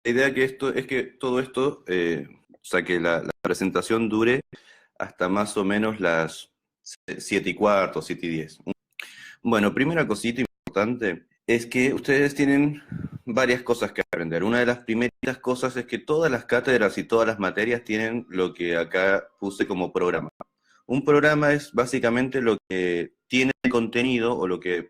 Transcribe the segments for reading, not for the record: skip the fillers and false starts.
La idea que esto es que todo esto, o sea, que la presentación dure hasta más o menos las 7:15, 7:10. Bueno, primera cosita importante es que ustedes tienen varias cosas que aprender. Una de las primeritas cosas es que todas las cátedras y todas las materias tienen lo que acá puse como programa. Un programa es básicamente lo que tiene contenido o lo que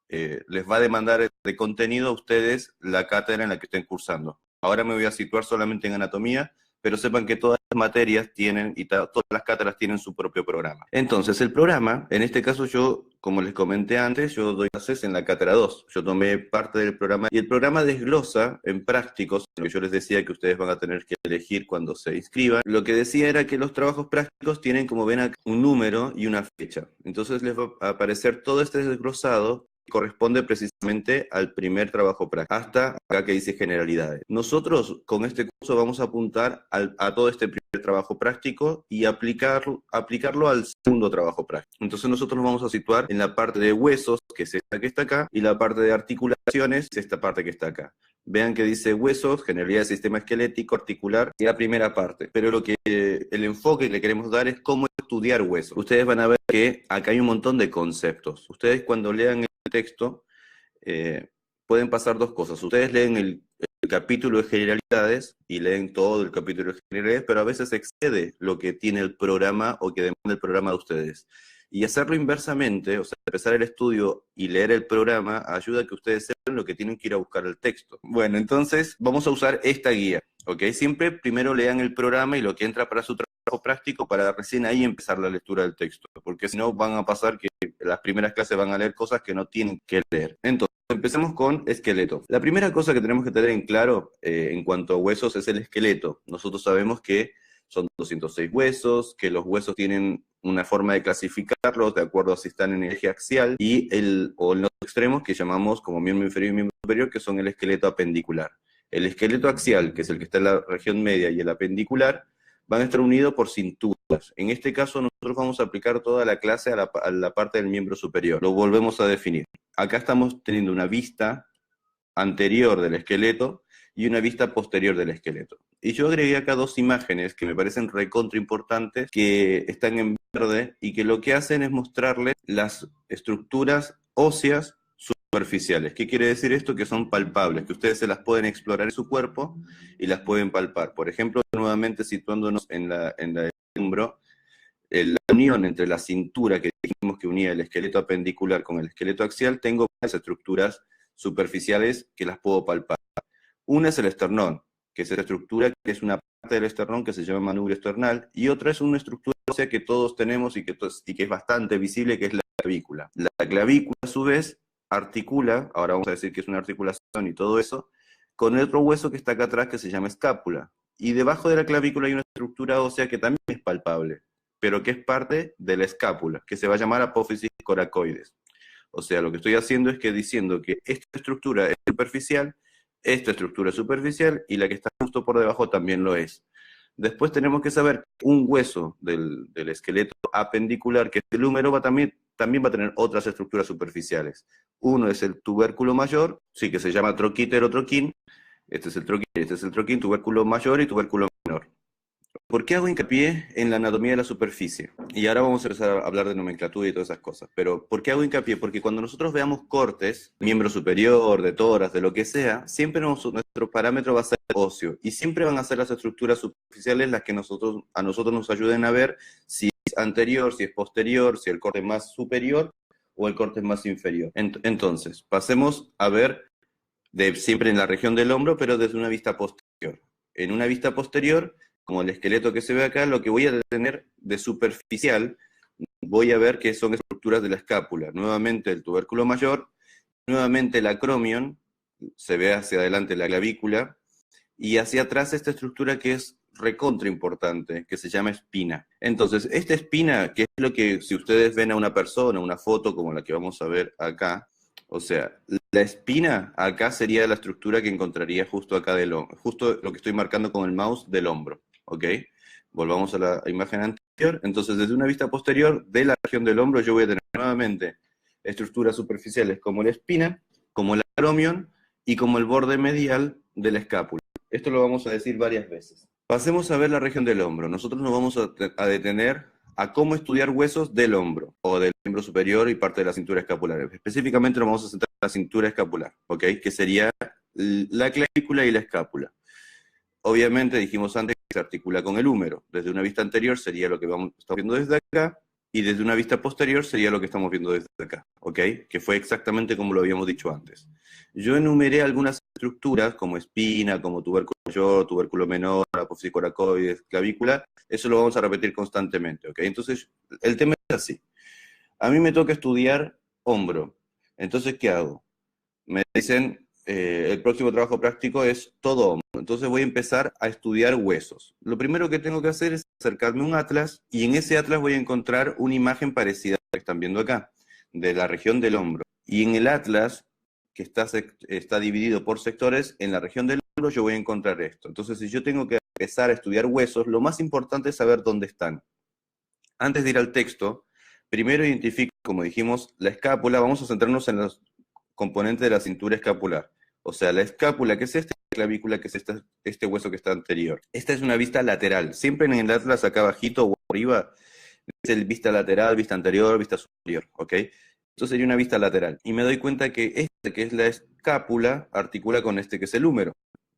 les va a demandar de contenido a ustedes la cátedra en la que estén cursando. Ahora me voy a situar solamente en anatomía, pero sepan que todas las materias tienen, y todas las cátedras tienen su propio programa. Entonces, el programa, en este caso yo, como les comenté antes, yo doy clases en la cátedra 2. Yo tomé parte del programa, y el programa desglosa en prácticos, lo que yo les decía que ustedes van a tener que elegir cuando se inscriban. Lo que decía era que los trabajos prácticos tienen, como ven acá, un número y una fecha. Entonces les va a aparecer todo este desglosado, corresponde precisamente al primer trabajo práctico, hasta acá que dice generalidades. Nosotros con este curso vamos a apuntar a todo este primer trabajo práctico y aplicarlo al segundo trabajo práctico. Entonces nosotros nos vamos a situar en la parte de huesos, que es esta que está acá, y la parte de articulaciones, que es esta parte que está acá. Vean que dice huesos, generalidad del sistema esquelético, articular, y la primera parte. Pero el enfoque que le queremos dar es cómo estudiar huesos. Ustedes van a ver que acá hay un montón de conceptos. Ustedes cuando lean el texto, pueden pasar dos cosas. Ustedes leen el capítulo de generalidades y leen todo el capítulo de generalidades, pero a veces excede lo que tiene el programa o que demanda el programa de ustedes. Y hacerlo inversamente, o sea, empezar el estudio y leer el programa, ayuda a que ustedes sepan lo que tienen que ir a buscar el texto. Bueno, entonces vamos a usar esta guía, ¿ok? Siempre primero lean el programa y lo que entra para su trabajo práctico para recién ahí empezar la lectura del texto, porque si no van a pasar que las primeras clases van a leer cosas que no tienen que leer. Entonces, empecemos con esqueleto. La primera cosa que tenemos que tener en claro en cuanto a huesos es el esqueleto. Nosotros sabemos que son 206 huesos, que los huesos tienen una forma de clasificarlos de acuerdo a si están en el eje axial o en los extremos que llamamos como miembro inferior y miembro superior, que son el esqueleto apendicular. El esqueleto axial, que es el que está en la región media, y el apendicular van a estar unidos por cinturas. En este caso nosotros vamos a aplicar toda la clase a la parte del miembro superior. Lo volvemos a definir. Acá estamos teniendo una vista anterior del esqueleto y una vista posterior del esqueleto. Y yo agregué acá dos imágenes que me parecen recontra importantes, que están en verde y que lo que hacen es mostrarles las estructuras óseas superficiales. ¿Qué quiere decir esto? Que son palpables, que ustedes se las pueden explorar en su cuerpo y las pueden palpar. Por ejemplo, nuevamente situándonos en el hombro, la unión entre la cintura que dijimos que unía el esqueleto apendicular con el esqueleto axial, tengo varias estructuras superficiales que las puedo palpar. Una es el esternón, que es esa estructura que es una parte del esternón que se llama manubrio esternal, y otra es una estructura ósea que todos tenemos y que es bastante visible, que es la clavícula. La clavícula, a su vez, articula, ahora vamos a decir que es una articulación y todo eso, con el otro hueso que está acá atrás que se llama escápula. Y debajo de la clavícula hay una estructura ósea que también es palpable, pero que es parte de la escápula, que se va a llamar apófisis coracoides. O sea, lo que estoy haciendo es que diciendo que esta estructura es superficial, esta estructura es superficial, y la que está justo por debajo también lo es. Después tenemos que saber que un hueso del esqueleto apendicular, que es el húmero, también va a tener otras estructuras superficiales. Uno es el tubérculo mayor, sí, que se llama troquítero troquín. Este es el troquín, tubérculo mayor y tubérculo menor. ¿Por qué hago hincapié en la anatomía de la superficie? Y ahora vamos a empezar a hablar de nomenclatura y todas esas cosas. Pero ¿por qué hago hincapié? Porque cuando nosotros veamos cortes, miembro superior, de tórax, de lo que sea, siempre nuestro parámetro va a ser óseo. Y siempre van a ser las estructuras superficiales las que a nosotros nos ayuden a ver si es anterior, si es posterior, si el corte es más superior o el corte es más inferior. Entonces, pasemos a ver siempre en la región del hombro, pero desde una vista posterior. En una vista posterior, como el esqueleto que se ve acá, lo que voy a tener de superficial, voy a ver que son estructuras de la escápula. Nuevamente el tubérculo mayor, nuevamente el acromion, se ve hacia adelante la clavícula, y hacia atrás esta estructura que es recontra importante, que se llama espina. Entonces, esta espina, que es lo que si ustedes ven a una persona, una foto como la que vamos a ver acá, o sea, la espina acá sería la estructura que encontraría justo acá justo lo que estoy marcando con el mouse del hombro, ¿ok? Volvamos a la imagen anterior. Entonces, desde una vista posterior de la región del hombro, yo voy a tener nuevamente estructuras superficiales como la espina, como el acromion y como el borde medial de la escápula. Esto lo vamos a decir varias veces. Pasemos a ver la región del hombro. Nosotros nos vamos a detener a cómo estudiar huesos del hombro, o del miembro superior y parte de la cintura escapular. Específicamente nos vamos a centrar en la cintura escapular, ¿ok? Que sería la clavícula y la escápula. Obviamente dijimos antes que se articula con el húmero. Desde una vista anterior sería lo que estamos viendo desde acá, y desde una vista posterior sería lo que estamos viendo desde acá, ¿ok? Que fue exactamente como lo habíamos dicho antes. Yo enumeré algunas estructuras, como espina, como tubérculo mayor, tubérculo menor, apófisis coracoides, clavícula. Eso lo vamos a repetir constantemente, ¿ok? Entonces, el tema es así. A mí me toca estudiar hombro. Entonces, ¿qué hago? Me dicen, el próximo trabajo práctico es todo hombro. Entonces voy a empezar a estudiar huesos. Lo primero que tengo que hacer es acercarme a un atlas, y en ese atlas voy a encontrar una imagen parecida a la que están viendo acá, de la región del hombro. Y en el atlas, que está dividido por sectores, en la región del hombro yo voy a encontrar esto. Entonces, si yo tengo que empezar a estudiar huesos, lo más importante es saber dónde están. Antes de ir al texto, primero identifico, como dijimos, la escápula. Vamos a centrarnos en los componentes de la cintura escapular. O sea, la escápula, que es esta, la clavícula, que es este hueso que está anterior. Esta es una vista lateral. Siempre en el atlas, acá abajito o arriba, es el vista lateral, vista anterior, vista superior, ¿ok? Esto sería una vista lateral. Y me doy cuenta que este, que es la escápula, articula con este, que es el húmero,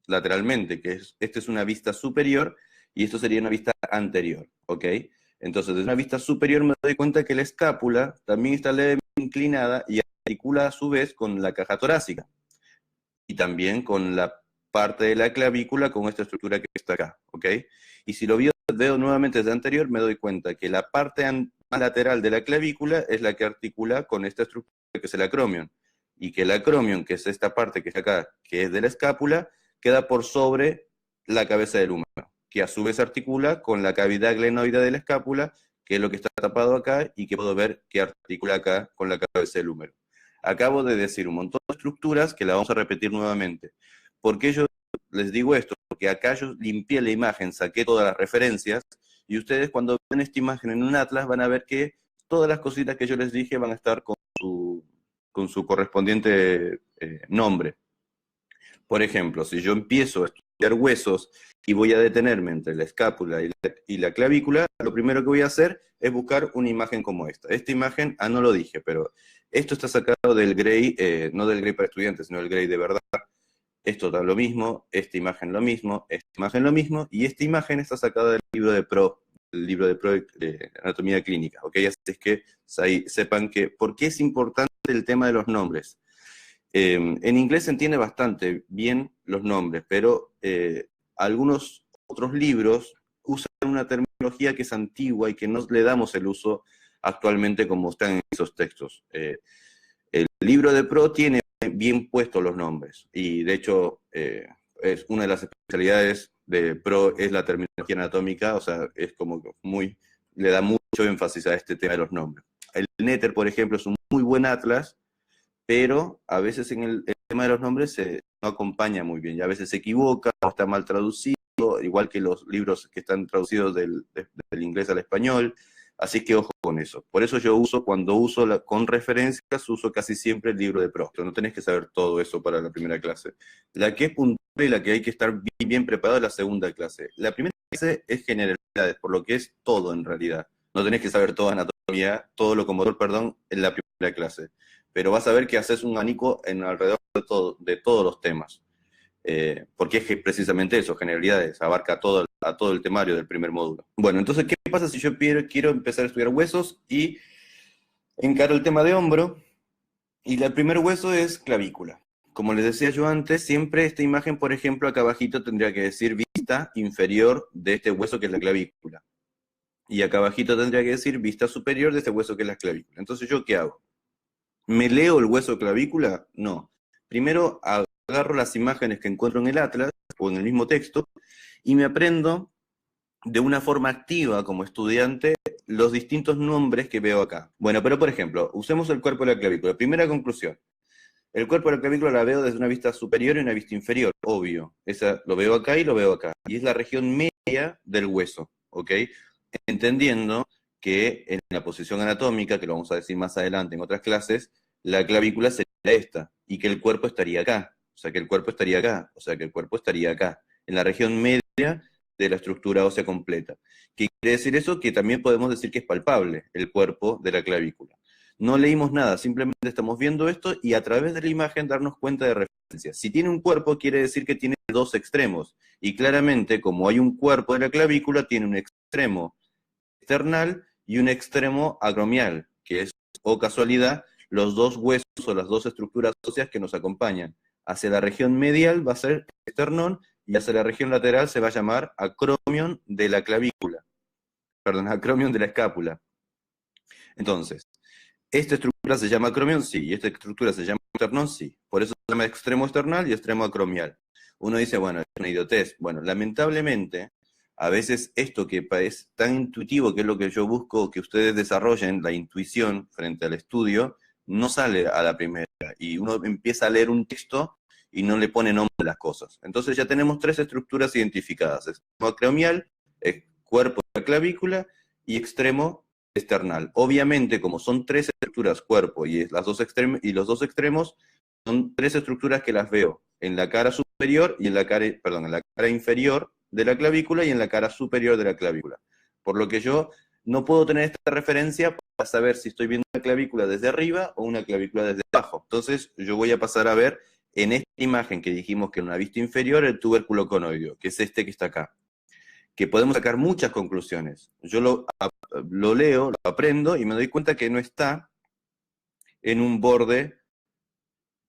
lateralmente, este es una vista superior, y esto sería una vista anterior, ¿ok? Entonces, desde una vista superior me doy cuenta que la escápula también está levemente inclinada y articula a su vez con la caja torácica, y también con la parte de la clavícula, con esta estructura que está acá, ¿ok? Y si lo veo nuevamente desde anterior, me doy cuenta que la parte más lateral de la clavícula es la que articula con esta estructura que es el acromion, y que el acromion, que es esta parte que está acá, que es de la escápula, queda por sobre la cabeza del húmero, que a su vez articula con la cavidad glenoide de la escápula, que es lo que está tapado acá, y que puedo ver que articula acá con la cabeza del húmero. Acabo de decir un montón de estructuras que la vamos a repetir nuevamente. ¿Por qué yo les digo esto? Porque acá yo limpié la imagen, saqué todas las referencias, y ustedes cuando ven esta imagen en un atlas van a ver que todas las cositas que yo les dije van a estar con su correspondiente nombre. Por ejemplo, si yo empiezo a estudiar huesos y voy a detenerme entre la escápula y la clavícula, lo primero que voy a hacer es buscar una imagen como esta. Esta imagen, no lo dije, pero esto está sacado del Gray, no del Gray para estudiantes, sino del Gray de verdad. Esto da lo mismo, esta imagen lo mismo, esta imagen lo mismo, y esta imagen está sacada del libro de Pro, de Anatomía Clínica, ¿ok? Así es que ahí sepan que, ¿por qué es importante el tema de los nombres? En inglés se entiende bastante bien los nombres, pero algunos otros libros usan una terminología que es antigua y que no le damos el uso actualmente como están en esos textos. El libro de Pro tiene bien puestos los nombres, y de hecho es una de las especialidades de Pro es la terminología anatómica, o sea, es como le da mucho énfasis a este tema de los nombres. El Netter, por ejemplo, es un muy buen atlas, pero a veces en el tema de los nombres no acompaña muy bien, y a veces se equivoca o está mal traducido, igual que los libros que están traducidos del inglés al español, así que ojo con eso. Por eso yo cuando uso con referencias, uso casi siempre el libro de Prost. No tenés que saber todo eso para la primera clase. La que es puntual y la que hay que estar bien preparado es la segunda clase. La primera clase es generalidades, por lo que es todo en realidad. No tenés que saber toda anatomía, todo locomotor, perdón, en la primera clase. Pero vas a ver que haces un abanico alrededor de todos los temas. Porque es precisamente eso, generalidades, abarca a todo el temario del primer módulo. Bueno, entonces, ¿qué pasa si yo quiero empezar a estudiar huesos y encaro el tema de hombro? Y el primer hueso es clavícula. Como les decía yo antes, siempre esta imagen, por ejemplo, acá abajito tendría que decir vista inferior de este hueso que es la clavícula. Y acá abajito tendría que decir vista superior de este hueso que es la clavícula. Entonces, ¿yo qué hago? ¿Me leo el hueso de clavícula? No. Primero agarro las imágenes que encuentro en el atlas o en el mismo texto y me aprendo de una forma activa como estudiante los distintos nombres que veo acá. Bueno, pero por ejemplo, usemos el cuerpo de la clavícula. Primera conclusión. El cuerpo de la clavícula la veo desde una vista superior y una vista inferior, obvio. Esa lo veo acá y lo veo acá. Y es la región media del hueso, ¿ok? Entendiendo que en la posición anatómica, que lo vamos a decir más adelante en otras clases, la clavícula sería esta, y que el cuerpo estaría acá, o sea que el cuerpo estaría acá, o sea que el cuerpo estaría acá. en la región media de la estructura ósea completa. ¿Qué quiere decir eso? Que también podemos decir que es palpable el cuerpo de la clavícula. No leímos nada, simplemente estamos viendo esto y a través de la imagen darnos cuenta de referencias. Si tiene un cuerpo, quiere decir que tiene dos extremos. Y claramente, como hay un cuerpo de la clavícula, tiene un extremo external y un extremo acromial, que es, o casualidad, los dos huesos o las dos estructuras óseas que nos acompañan. Hacia la región medial va a ser esternón y hacia la región lateral se va a llamar acromion de la clavícula. Perdón, acromion de la escápula. Entonces, ¿esta estructura se llama acromion? Sí. ¿Y esta estructura se llama esternón? Sí. Por eso se llama extremo external y extremo acromial. Uno dice, bueno, es una idiotez. Bueno, lamentablemente, a veces esto que es tan intuitivo, que es lo que yo busco que ustedes desarrollen, la intuición frente al estudio, no sale a la primera. Y uno empieza a leer un texto y no le pone nombre a las cosas. Entonces ya tenemos tres estructuras identificadas. Extremo acromial, cuerpo de la clavícula y extremo external. Obviamente, como son tres estructuras, cuerpo y los dos extremos, son tres estructuras que las veo en la cara superior y en la cara inferior de la clavícula y en la cara superior de la clavícula. Por lo que yo no puedo tener esta referencia para saber si estoy viendo una clavícula desde arriba o una clavícula desde abajo. Entonces, yo voy a pasar a ver en esta imagen que dijimos que en una vista inferior el tubérculo conoideo, que es este que está acá, que podemos sacar muchas conclusiones. Yo lo leo, lo aprendo y me doy cuenta que no está en un borde,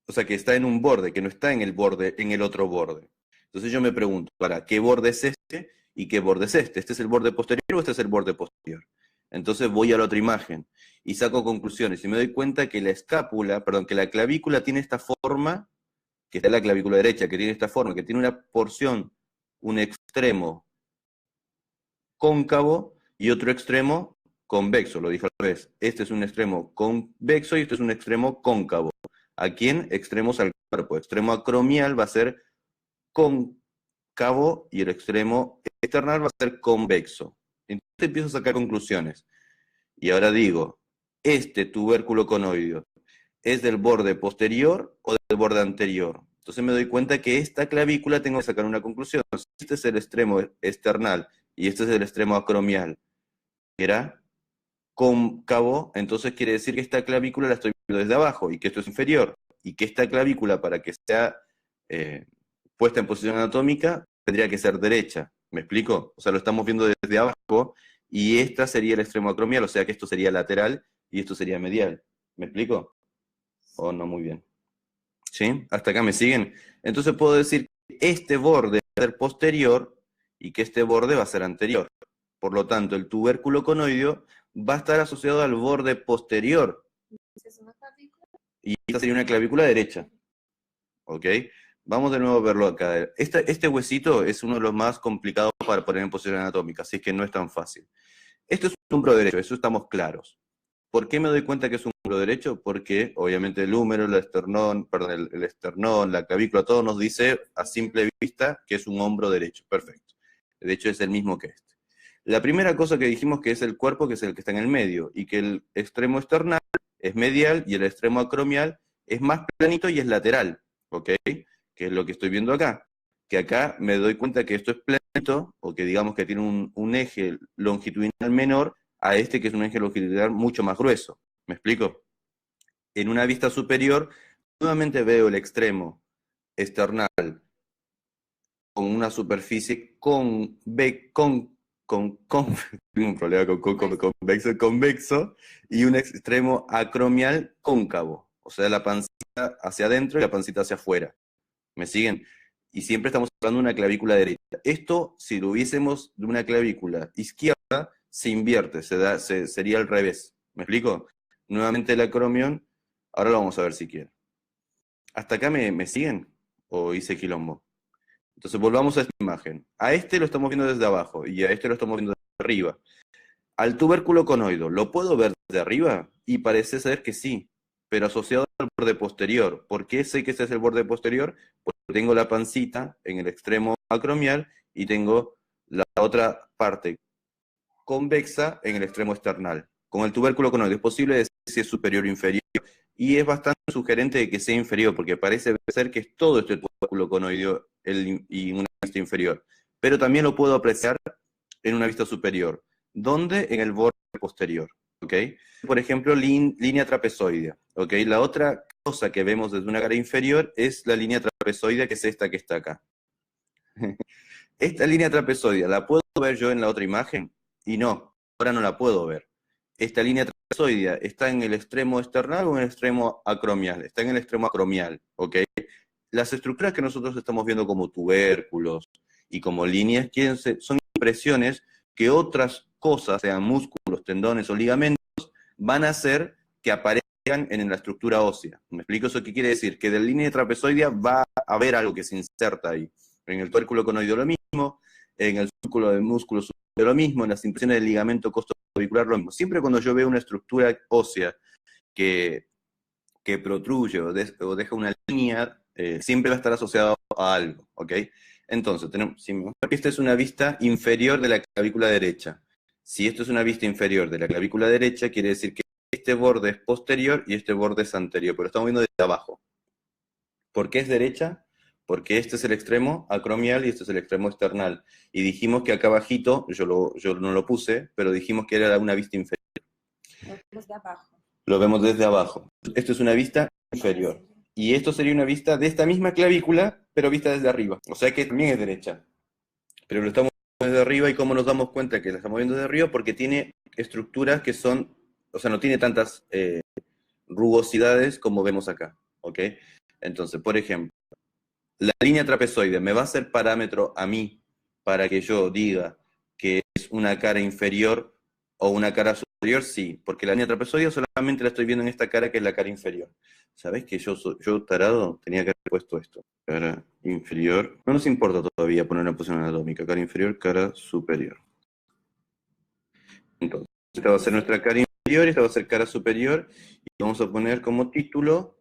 o sea, que está en un borde, que no está en el borde, en el otro borde. Entonces yo me pregunto, ¿para qué borde es este y qué borde es este? ¿Este es el borde posterior o este es el borde posterior? Entonces voy a la otra imagen y saco conclusiones y me doy cuenta que que la clavícula tiene esta forma, que está en la clavícula derecha, que tiene esta forma, que tiene una porción, un extremo cóncavo y otro extremo convexo, lo dije al revés. Este es un extremo convexo y este es un extremo cóncavo. Aquí en extremos al cuerpo. Extremo acromial va a ser cóncavo y el extremo external va a ser convexo. Entonces empiezo a sacar conclusiones. Y ahora digo, ¿este tubérculo conoideo es del borde posterior o del borde anterior? Entonces me doy cuenta que esta clavícula tengo que sacar una conclusión. Si este es el extremo external y este es el extremo acromial, que era cóncavo, entonces quiere decir que esta clavícula la estoy viendo desde abajo y que esto es inferior. Y que esta clavícula, para que sea puesta en posición anatómica, tendría que ser derecha. ¿Me explico? O sea, lo estamos viendo desde abajo y esta sería el extremo acromial, o sea que esto sería lateral y esto sería medial. ¿Me explico? ¿O no muy bien? ¿Sí? ¿Hasta acá me siguen? Entonces puedo decir que este borde va a ser posterior y que este borde va a ser anterior. Por lo tanto, el tubérculo conoideo va a estar asociado al borde posterior. Y esta sería una clavícula derecha. ¿Ok? Vamos de nuevo a verlo acá. Este huesito es uno de los más complicados para poner en posición anatómica, así que no es tan fácil. Esto es un hombro derecho, eso estamos claros. ¿Por qué me doy cuenta que es un hombro derecho? Porque obviamente el húmero, el esternón, la clavícula, todo nos dice a simple vista que es un hombro derecho. Perfecto. De hecho es el mismo que este. La primera cosa que dijimos que es el cuerpo, que es el que está en el medio, y que el extremo external es medial y el extremo acromial es más planito y es lateral, ¿ok? Que es lo que estoy viendo acá. Que acá me doy cuenta que esto es planito, o que digamos que tiene un eje longitudinal menor, a este que es un eje longitudinal mucho más grueso. ¿Me explico? En una vista superior, nuevamente veo el extremo external con una superficie tengo un problema convexo y un extremo acromial cóncavo. O sea, la pancita hacia adentro y la pancita hacia afuera. ¿Me siguen? Y siempre estamos hablando de una clavícula derecha. Esto, si lo hubiésemos de una clavícula izquierda, se invierte, sería al revés. ¿Me explico? Nuevamente el acromion, ahora lo vamos a ver si quieren. ¿Hasta acá me siguen? ¿O hice quilombo? Entonces volvamos a esta imagen. A este lo estamos viendo desde abajo y a este lo estamos viendo desde arriba. Al tubérculo conoideo, ¿lo puedo ver desde arriba? Y parece ser que sí, pero asociado al borde posterior. ¿Por qué sé que ese es el borde posterior? Porque tengo la pancita en el extremo acromial y tengo la otra parte convexa en el extremo external. Con el tubérculo conoideo es posible decir si es superior o inferior, y es bastante sugerente de que sea inferior, porque parece ser que es todo este tubérculo conoideo y una vista inferior, pero también lo puedo apreciar en una vista superior. ¿Dónde? En el borde posterior, ¿ok? Por ejemplo, línea trapezoidea, ¿ok? La otra cosa que vemos desde una cara inferior es la línea trapezoidea, que es esta que está acá. Esta línea trapezoidea, ¿la puedo ver yo en la otra imagen? Y no, ahora no la puedo ver. Esta línea trapezoidea está en el extremo external o en el extremo acromial. Está en el extremo acromial, ¿ok? Las estructuras que nosotros estamos viendo como tubérculos y como líneas son impresiones que otras cosas, sean músculos, tendones o ligamentos, van a hacer que aparezcan en la estructura ósea. ¿Me explico eso qué quiere decir? Que de la línea trapezoidea va a haber algo que se inserta ahí. En el tubérculo conoideo lo mismo, en el círculo del músculo superior lo mismo, en las impresiones del ligamento costoclavicular lo mismo. Siempre cuando yo veo una estructura ósea que protruye o deja una línea, siempre va a estar asociado a algo, ¿ok? Entonces, esta es una vista inferior de la clavícula derecha. Si esto es una vista inferior de la clavícula derecha, quiere decir que este borde es posterior y este borde es anterior, pero lo estamos viendo desde abajo. ¿Por qué es derecha? Porque este es el extremo acromial y este es el extremo external. Y dijimos que acá abajito, yo no lo puse, pero dijimos que era una vista inferior. Desde abajo. Lo vemos desde abajo. Esto es una vista inferior. Y esto sería una vista de esta misma clavícula, pero vista desde arriba. O sea que también es derecha. Pero lo estamos viendo desde arriba, ¿y cómo nos damos cuenta que la estamos viendo desde arriba? Porque tiene estructuras que son, o sea, no tiene tantas rugosidades como vemos acá, ¿ok? Entonces, por ejemplo, la línea trapezoide me va a ser parámetro a mí para que yo diga que es una cara inferior o una cara superior, sí, porque la línea trapezoidea solamente la estoy viendo en esta cara que es la cara inferior. ¿Sabés que yo tarado, tenía que haber puesto esto? Cara inferior. No nos importa todavía poner una posición anatómica. Cara inferior, cara superior. Entonces, esta va a ser nuestra cara inferior y esta va a ser cara superior. Y vamos a poner como título,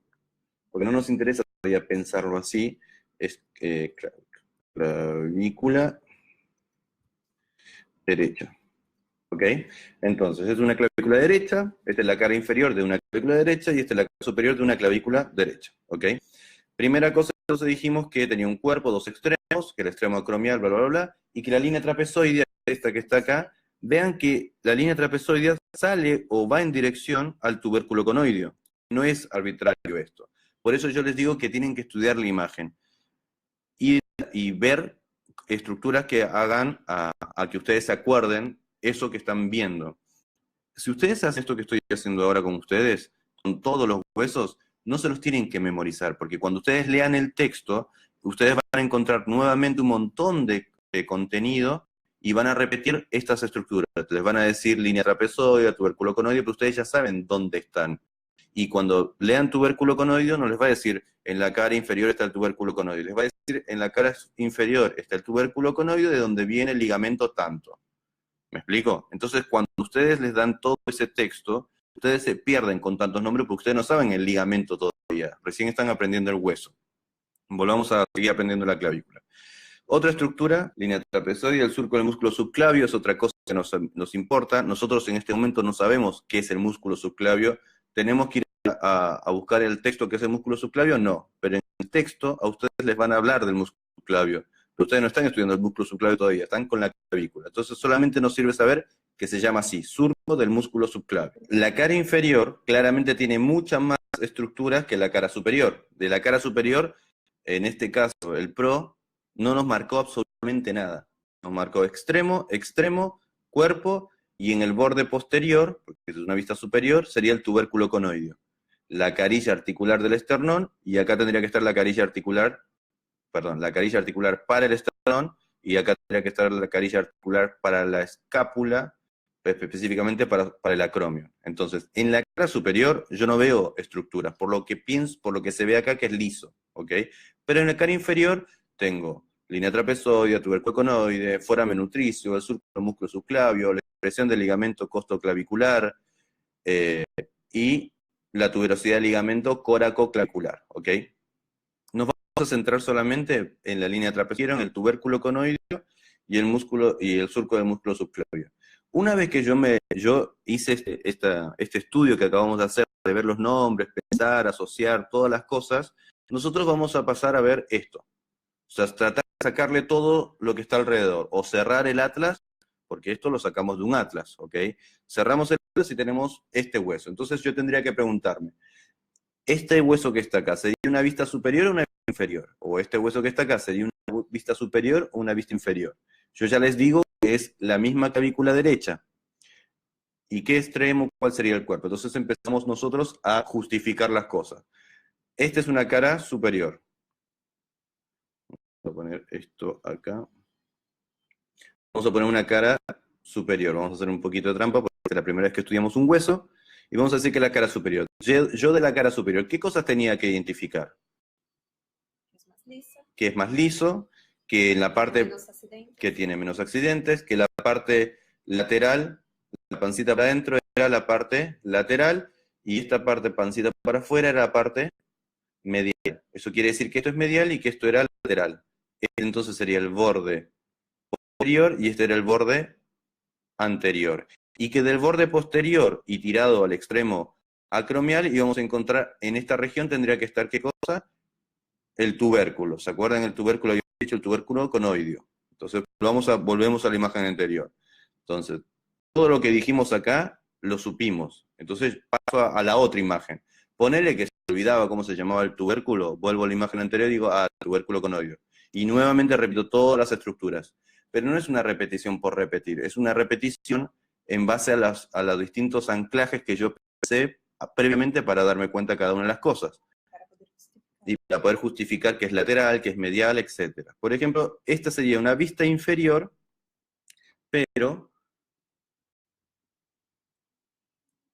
porque no nos interesa todavía pensarlo así, es clavícula derecha. ¿Ok? Entonces, es una clavícula derecha, esta es la cara inferior de una clavícula derecha y esta es la cara superior de una clavícula derecha. ¿Ok? Primera cosa, entonces dijimos que tenía un cuerpo, dos extremos, que el extremo acromial, bla, bla, bla, bla, y que la línea trapezoidea, esta que está acá, vean que la línea trapezoidea sale o va en dirección al tubérculo conoideo. No es arbitrario esto. Por eso yo les digo que tienen que estudiar la imagen y ver estructuras que hagan a que ustedes se acuerden eso que están viendo. Si ustedes hacen esto que estoy haciendo ahora con ustedes, con todos los huesos, no se los tienen que memorizar, porque cuando ustedes lean el texto, ustedes van a encontrar nuevamente un montón de contenido y van a repetir estas estructuras. Les van a decir línea trapezoidea, tubérculo conoideo, pero ustedes ya saben dónde están. Y cuando lean tubérculo conoideo, no les va a decir en la cara inferior está el tubérculo conoideo, les va a decir en la cara inferior está el tubérculo conoideo de donde viene el ligamento tanto. ¿Me explico? Entonces, cuando ustedes les dan todo ese texto, ustedes se pierden con tantos nombres porque ustedes no saben el ligamento todavía, recién están aprendiendo el hueso. Volvamos a seguir aprendiendo la clavícula. Otra estructura, línea trapezoidea, el surco del músculo subclavio, es otra cosa que nos importa. Nosotros en este momento no sabemos qué es el músculo subclavio. ¿Tenemos que ir a buscar el texto que es el músculo subclavio? No, pero en el texto a ustedes les van a hablar del músculo subclavio. Pero ustedes no están estudiando el músculo subclavio todavía, están con la clavícula. Entonces solamente nos sirve saber que se llama así, surco del músculo subclavio. La cara inferior claramente tiene muchas más estructuras que la cara superior. De la cara superior, en este caso el PRO, no nos marcó absolutamente nada. Nos marcó extremo, extremo, cuerpo, y en el borde posterior, porque es una vista superior, sería el tubérculo conoideo. La carilla articular del esternón, y acá tendría que estar la carilla articular, la carilla articular para el esternón, y acá tendría que estar la carilla articular para la escápula, específicamente para el acromio. Entonces, en la cara superior yo no veo estructuras, por lo que se ve acá que es liso, ¿ok? Pero en la cara inferior tengo línea trapezoidea, tubérculo conoide, foramen nutricio, el surco del músculo subclavio, la expresión del ligamento costoclavicular y la tuberosidad del ligamento coracoclavicular, ¿ok? Nos vamos a centrar solamente en la línea trapezoidea, en el tubérculo conoideo y el surco del músculo subclavio. Una vez que yo hice este estudio que acabamos de hacer, de ver los nombres, pensar, asociar todas las cosas, nosotros vamos a pasar a ver esto. O sea, tratar sacarle todo lo que está alrededor, o cerrar el atlas, porque esto lo sacamos de un atlas, ¿ok? Cerramos el atlas y tenemos este hueso. Entonces yo tendría que preguntarme, ¿este hueso que está acá sería una vista superior o una vista inferior? O este hueso que está acá sería una vista superior o una vista inferior. Yo ya les digo que es la misma clavícula derecha. ¿Y qué extremo, cuál sería el cuerpo? Entonces empezamos nosotros a justificar las cosas. Esta es una cara superior. Voy a poner esto acá. Vamos a poner una cara superior. Vamos a hacer un poquito de trampa porque es la primera vez que estudiamos un hueso. Y vamos a decir que es la cara superior. Yo de la cara superior, ¿qué cosas tenía que identificar? Es más liso. Que es más liso, que en la parte Menos accidentes. que tiene menos accidentes, que la parte lateral, la pancita para adentro era la parte lateral, y esta parte pancita para afuera era la parte medial. Eso quiere decir que esto es medial y que esto era lateral. Este entonces sería el borde posterior y este era el borde anterior. Y que del borde posterior y tirado al extremo acromial íbamos a encontrar, en esta región tendría que estar, ¿qué cosa? El tubérculo. ¿Se acuerdan el tubérculo? Había dicho el tubérculo conoideo. Entonces volvemos a la imagen anterior. Entonces, todo lo que dijimos acá lo supimos. Entonces paso a la otra imagen. Ponele que se olvidaba cómo se llamaba el tubérculo, vuelvo a la imagen anterior y digo, tubérculo conoideo. Y nuevamente repito todas las estructuras. Pero no es una repetición por repetir, es una repetición en base a los distintos anclajes que yo pensé previamente para darme cuenta de cada una de las cosas. Y para poder justificar que es lateral, que es medial, etc. Por ejemplo, esta sería una vista inferior, pero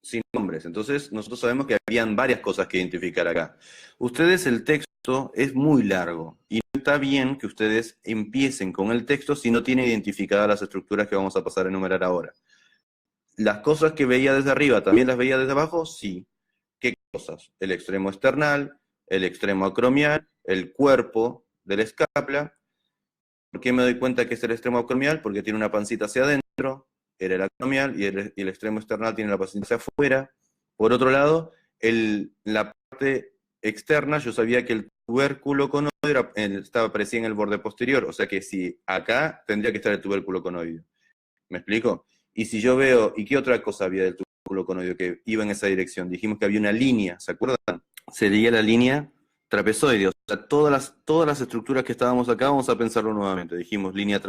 sin nombres. Entonces, nosotros sabemos que habían varias cosas que identificar acá. Ustedes, el texto es muy largo, y no está bien que ustedes empiecen con el texto si no tienen identificadas las estructuras que vamos a pasar a enumerar ahora. ¿Las cosas que veía desde arriba también las veía desde abajo? Sí. ¿Qué cosas? El extremo esternal, el extremo acromial, el cuerpo de la escápula. ¿Por qué me doy cuenta que es el extremo acromial? Porque tiene una pancita hacia adentro, era el acromial, y el extremo external tiene la pancita hacia afuera. Por otro lado, la parte externa, yo sabía que el tubérculo conoideo aparecía en el borde posterior, o sea que si acá tendría que estar el tubérculo conoideo. ¿Me explico? Y si yo veo, ¿y qué otra cosa había del tubérculo conoideo que iba en esa dirección? Dijimos que había una línea, ¿se acuerdan? Sería la línea trapezoide, o sea, todas las estructuras que estábamos acá, vamos a pensarlo nuevamente. Dijimos línea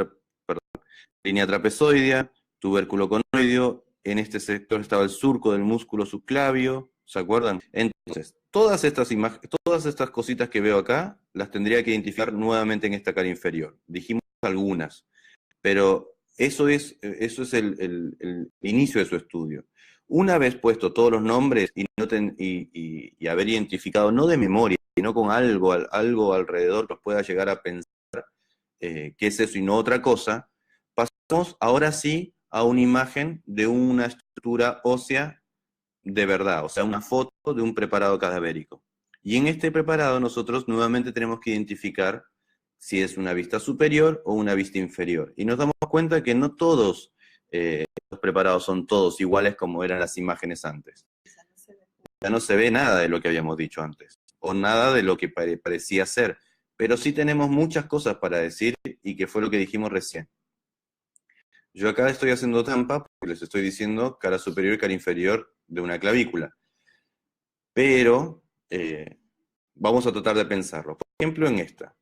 trapezoidea, tubérculo conoideo, en este sector estaba el surco del músculo subclavio, ¿se acuerdan? Entonces, todas estas cositas que veo acá, las tendría que identificar nuevamente en esta cara inferior. Dijimos algunas, pero eso es el inicio de su estudio. Una vez puesto todos los nombres y haber identificado, no de memoria, sino con algo alrededor que os pueda llegar a pensar qué es eso y no otra cosa, pasamos ahora sí a una imagen de una estructura ósea de verdad, o sea, una foto de un preparado cadavérico. Y en este preparado nosotros nuevamente tenemos que identificar si es una vista superior o una vista inferior. Y nos damos cuenta que no todos los preparados son todos iguales como eran las imágenes antes. Ya no se ve nada de lo que habíamos dicho antes, o nada de lo que parecía ser, pero sí tenemos muchas cosas para decir y que fue lo que dijimos recién. Yo acá estoy haciendo trampa porque les estoy diciendo cara superior y cara inferior de una clavícula. Pero vamos a tratar de pensarlo. Por ejemplo, en esta.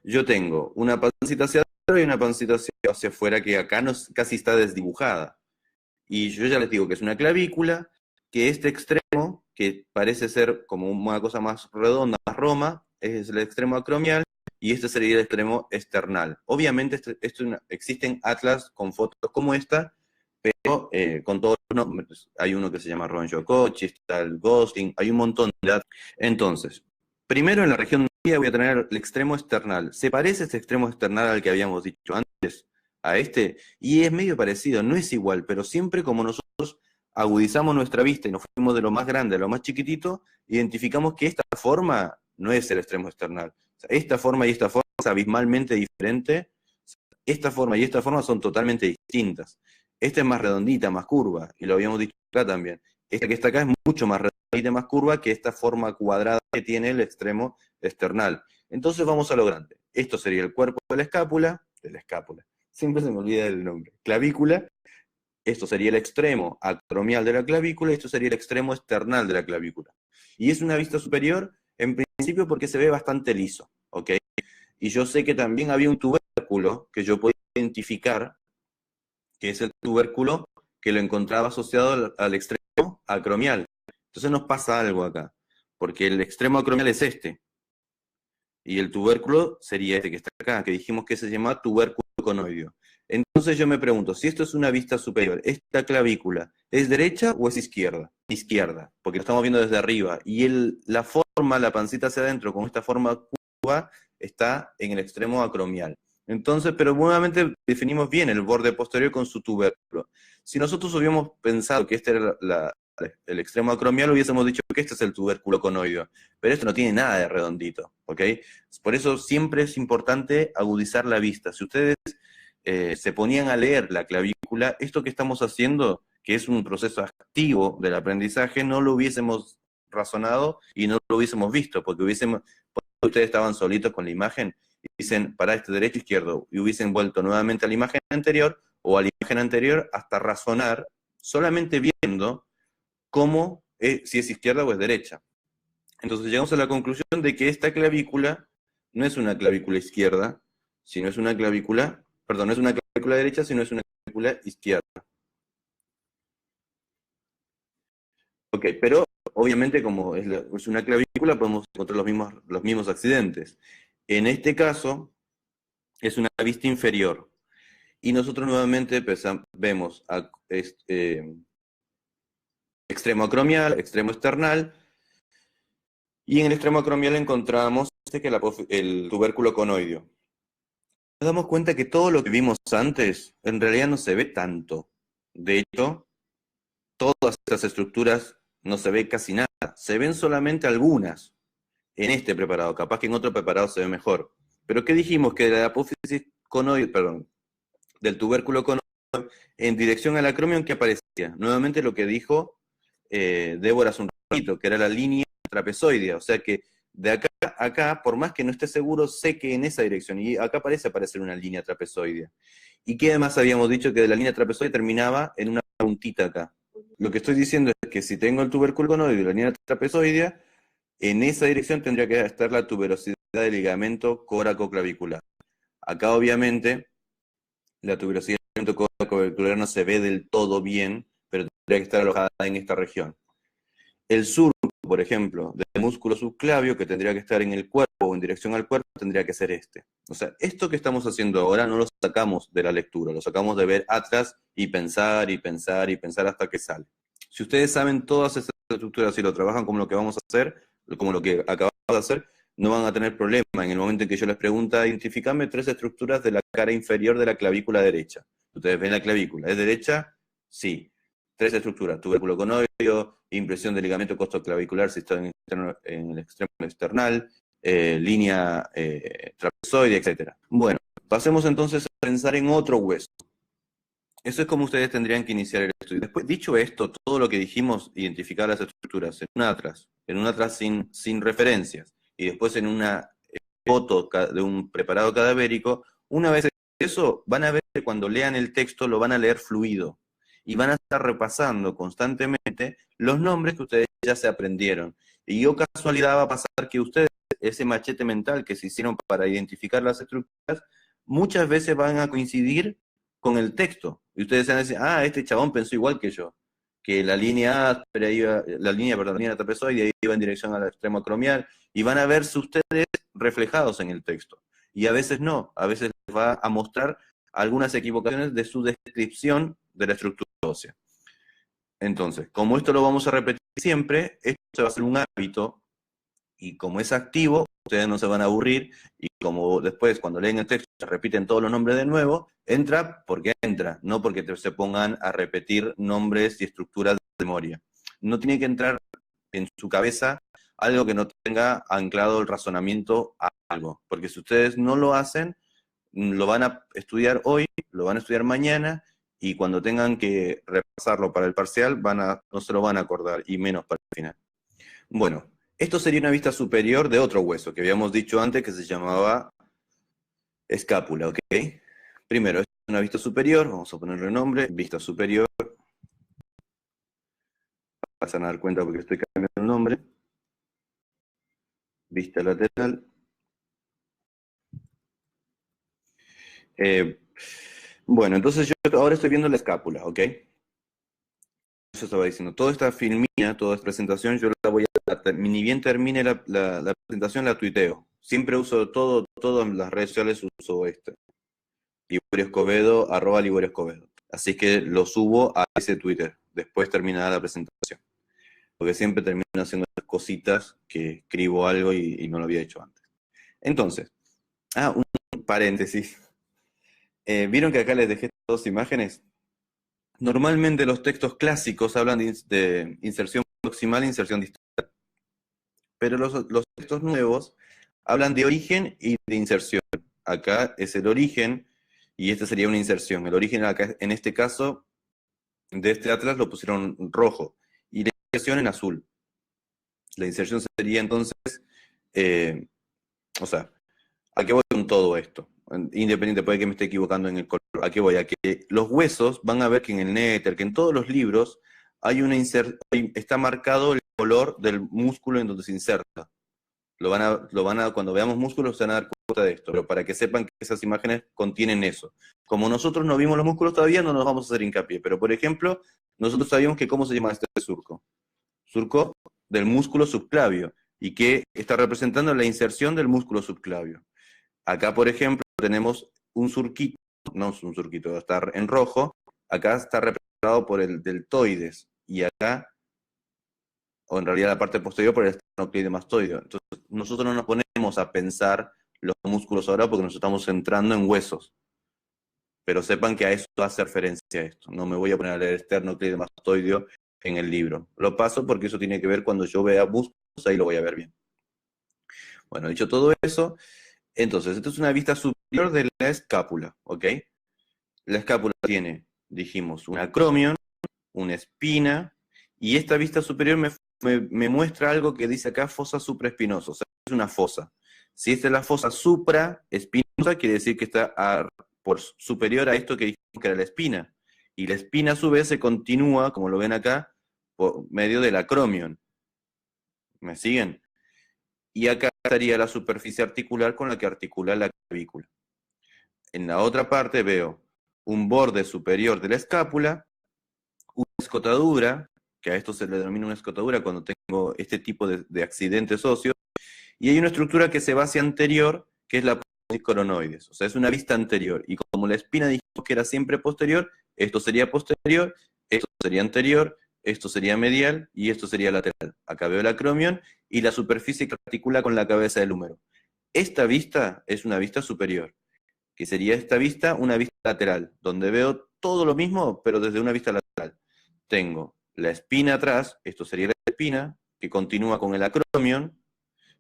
Yo tengo una pancita hacia adentro y una pancita hacia afuera que acá casi está desdibujada. Y yo ya les digo que es una clavícula, que este extremo, que parece ser como una cosa más redonda, más roma, es el extremo acromial, y este sería el extremo external. Obviamente existen atlas con fotos como esta, pero con todos los nombres. Hay uno que se llama Ron-Yokochi, está el Gosling, hay un montón de atlas. Entonces, primero en la región media voy a tener el extremo external. ¿Se parece este extremo external al que habíamos dicho antes? A este, y es medio parecido, no es igual, pero siempre como nosotros agudizamos nuestra vista y nos fuimos de lo más grande a lo más chiquitito, identificamos que esta forma no es el extremo external. O sea, esta forma y esta forma es abismalmente diferente. Esta forma y esta forma son totalmente distintas. Esta es más redondita, más curva, y lo habíamos dicho acá también. Esta que está acá es mucho más redondita y más curva que esta forma cuadrada que tiene el extremo external. Entonces vamos a lo grande. esto sería el cuerpo de la escápula, siempre se me olvida el nombre, clavícula, esto sería el extremo acromial de la clavícula, y esto sería el extremo esternal de la clavícula. Y es una vista superior, en principio, porque se ve bastante liso, ¿ok? Y yo sé que también había un tubérculo que yo podía identificar, que es el tubérculo que lo encontraba asociado al extremo acromial. Entonces nos pasa algo acá, porque el extremo acromial es este, y el tubérculo sería este que está acá, que dijimos que se llama tubérculo conoideo. Entonces yo me pregunto, si esto es una vista superior, ¿esta clavícula es derecha o es izquierda? Izquierda, porque lo estamos viendo desde arriba, y la forma, la pancita hacia adentro, con esta forma curva, está en el extremo acromial. Entonces, pero nuevamente definimos bien el borde posterior con su tubérculo. Si nosotros hubiéramos pensado que este era el extremo acromial, hubiésemos dicho que este es el tubérculo conoideo, pero esto no tiene nada de redondito, ¿ok? Por eso siempre es importante agudizar la vista. Si ustedes se ponían a leer la clavícula, esto que estamos haciendo, que es un proceso activo del aprendizaje, no lo hubiésemos razonado y no lo hubiésemos visto, porque ustedes estaban solitos con la imagen y dicen, para este derecho, izquierdo, y hubiesen vuelto nuevamente a la imagen anterior o a la imagen anterior hasta razonar, solamente viendo cómo, si es izquierda o es derecha. Entonces llegamos a la conclusión de que esta clavícula no es una clavícula izquierda, sino es una clavícula, perdón, no es una clavícula derecha, sino es una clavícula izquierda. Ok, pero obviamente como es una clavícula podemos encontrar los mismos accidentes. En este caso es una vista inferior. Y nosotros nuevamente vemos extremo acromial, extremo esternal, y en el extremo acromial encontramos el tubérculo conoideo. Nos damos cuenta que todo lo que vimos antes en realidad no se ve tanto. De hecho, todas estas estructuras no se ve casi nada. Se ven solamente algunas en este preparado. Capaz que en otro preparado se ve mejor. Pero ¿qué dijimos? Que de la apófisis conoidea, perdón, del tubérculo conoideo en dirección al acromion, ¿qué aparecía? Nuevamente lo que dijo Débora hace un ratito, que era la línea trapezoidea. O sea que de acá a acá, por más que no esté seguro, sé que en esa dirección, y acá parece aparecer una línea trapezoidea. ¿Y qué además habíamos dicho? Que de la línea trapezoidea terminaba en una puntita acá. Lo que estoy diciendo es que si tengo el tubérculo conoideo y la línea trapezoidea, en esa dirección tendría que estar la tuberosidad del ligamento córacoclavicular. Acá obviamente la tuberosidad del ligamento córacoclavicular no se ve del todo bien, pero tendría que estar alojada en esta región. El surco, por ejemplo, del músculo subclavio, que tendría que estar en el cuerpo o en dirección al cuerpo, tendría que ser este. O sea, esto que estamos haciendo ahora no lo sacamos de la lectura, lo sacamos de ver atrás y pensar y pensar y pensar hasta que sale. Si ustedes saben todas esas estructuras y lo trabajan como lo que vamos a hacer, como lo que acabamos de hacer, no van a tener problema en el momento en que yo les pregunta, identifícame 3 estructuras de la cara inferior de la clavícula derecha. Ustedes ven la clavícula, ¿es derecha? Sí. 3 estructuras, tubérculo conoideo, impresión del ligamento costoclavicular si está en el extremo external, línea trapezoide, etc. Bueno, pasemos entonces a pensar en otro hueso. Eso es como ustedes tendrían que iniciar el estudio. Después, dicho esto, todo lo que dijimos, identificar las estructuras en un atlas sin referencias, y después en una foto de un preparado cadavérico, una vez eso, van a ver que cuando lean el texto lo van a leer fluido, y van a estar repasando constantemente los nombres que ustedes ya se aprendieron. Y yo casualidad va a pasar que ustedes, ese machete mental que se hicieron para identificar las estructuras, muchas veces van a coincidir con el texto. Y ustedes van a decir, este chabón pensó igual que yo, que la línea línea trapezoide iba en dirección al extremo acromial, y van a verse ustedes reflejados en el texto. Y a veces no, a veces les va a mostrar algunas equivocaciones de su descripción de la estructura ósea. Entonces, como esto lo vamos a repetir siempre, esto se va a hacer un hábito, y como es activo, ustedes no se van a aburrir, y como después cuando leen el texto se repiten todos los nombres de nuevo, entra porque entra, no porque se pongan a repetir nombres y estructuras de memoria. No tiene que entrar en su cabeza algo que no tenga anclado el razonamiento a algo, porque si ustedes no lo hacen, lo van a estudiar hoy, lo van a estudiar mañana, y cuando tengan que repasarlo para el parcial, no se lo van a acordar, y menos para el final. Bueno, esto sería una vista superior de otro hueso, que habíamos dicho antes que se llamaba Escápula, ¿ok? Primero, es una vista superior, vamos a ponerle nombre, vista superior. Vas a dar cuenta porque estoy cambiando el nombre. Vista lateral. Eh, bueno, entonces yo ahora estoy viendo la escápula, ¿ok? Eso estaba diciendo. Toda esta filmina, toda esta presentación, yo la voy a, ni bien termine la presentación, la tuiteo. Siempre uso todas las redes sociales uso Liborio Escobedo, @Liborio Escobedo. Así que lo subo a ese Twitter, después terminada la presentación. Porque siempre termino haciendo cositas que escribo algo y no lo había hecho antes. Entonces, un paréntesis. ¿Vieron que acá les dejé dos imágenes? Normalmente los textos clásicos hablan de inserción proximal e inserción distal, pero los textos nuevos hablan de origen y de inserción. Acá es el origen y esta sería una inserción. El origen acá, en este caso, de este atlas lo pusieron rojo y la inserción en azul. La inserción sería entonces, eh, o sea, ¿a qué voy con todo esto? Independiente, puede que me esté equivocando en el color. ¿A qué voy? A que los huesos, van a ver que en el Néter, que en todos los libros, está marcado el color del músculo en donde se inserta. Cuando veamos músculos se van a dar cuenta de esto, pero para que sepan que esas imágenes contienen eso. Como nosotros no vimos los músculos todavía, no nos vamos a hacer hincapié, pero por ejemplo, nosotros sabíamos que cómo se llama este surco. Surco del músculo subclavio, y que está representando la inserción del músculo subclavio. Acá, por ejemplo, tenemos un surquito, no es un surquito, está en rojo, acá está representado por el deltoides, y acá, o en realidad la parte posterior, por el esternocleidomastoideo. Entonces, nosotros no nos ponemos a pensar los músculos ahora porque nos estamos centrando en huesos. Pero sepan que a eso hace referencia a esto. No me voy a poner a leer esternocleidomastoideo en el libro. Lo paso porque eso tiene que ver cuando yo vea músculos, ahí lo voy a ver bien. Bueno, dicho todo eso, entonces, esta es una vista superior de la escápula, ¿ok? La escápula tiene, dijimos, un acromion, una espina, y esta vista superior me muestra algo que dice acá fosa supraespinosa, o sea, es una fosa. Si esta es la fosa supraespinosa, quiere decir que está por superior a esto que dijimos que era la espina. Y la espina a su vez se continúa, como lo ven acá, por medio del acromion. ¿Me siguen? Y acá estaría la superficie articular con la que articula la clavícula. En la otra parte veo un borde superior de la escápula, una escotadura, que a esto se le denomina una escotadura cuando tengo este tipo de accidentes óseos, y hay una estructura que se va hacia anterior, que es la apófisis coronoides, o sea, es una vista anterior, y como la espina dijimos que era siempre posterior, esto sería posterior, esto sería anterior, esto sería medial, y esto sería lateral. Acá veo el acromion y la superficie que articula con la cabeza del húmero. Esta vista es una vista superior, que sería esta vista, una vista lateral, donde veo todo lo mismo, pero desde una vista lateral. Tengo la espina atrás, esto sería la espina, que continúa con el acromion.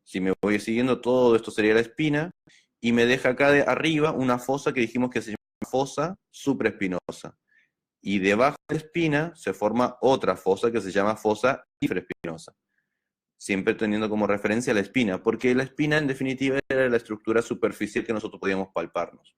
Si me voy siguiendo, todo esto sería la espina, y me deja acá de arriba una fosa que dijimos que se llama fosa supraespinosa. Y debajo de la espina se forma otra fosa que se llama fosa infraespinosa. Siempre teniendo como referencia la espina, porque la espina en definitiva era la estructura superficial que nosotros podíamos palparnos.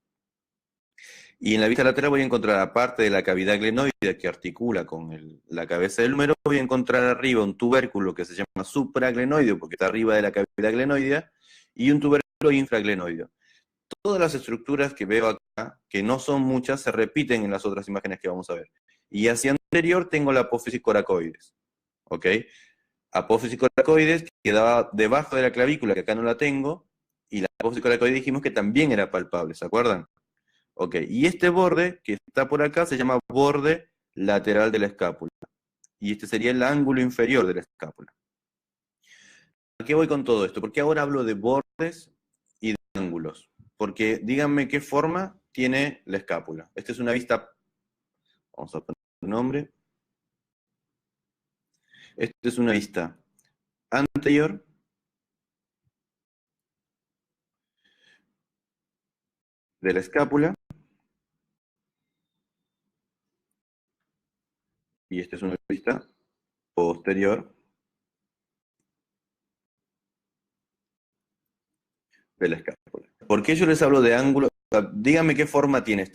Y en la vista lateral voy a encontrar, aparte de la cavidad glenoide que articula con la cabeza del húmero, voy a encontrar arriba un tubérculo que se llama supraglenoideo, porque está arriba de la cavidad glenoidea, y un tubérculo infraglenoideo. Todas las estructuras que veo acá, que no son muchas, se repiten en las otras imágenes que vamos a ver. Y hacia anterior tengo la apófisis coracoides. ¿Ok? Apófisis coracoides que quedaba debajo de la clavícula, que acá no la tengo, y la apófisis coracoides dijimos que también era palpable, ¿se acuerdan? Ok, y este borde que está por acá se llama borde lateral de la escápula. Y este sería el ángulo inferior de la escápula. ¿A qué voy con todo esto? Porque ahora hablo de bordes y de ángulos. Porque díganme qué forma tiene la escápula. Esta es una vista, vamos a poner un nombre. Esta es una vista anterior de la escápula. Y esta es una vista posterior de la escápula. ¿Por qué yo les hablo de ángulo dígame qué forma tiene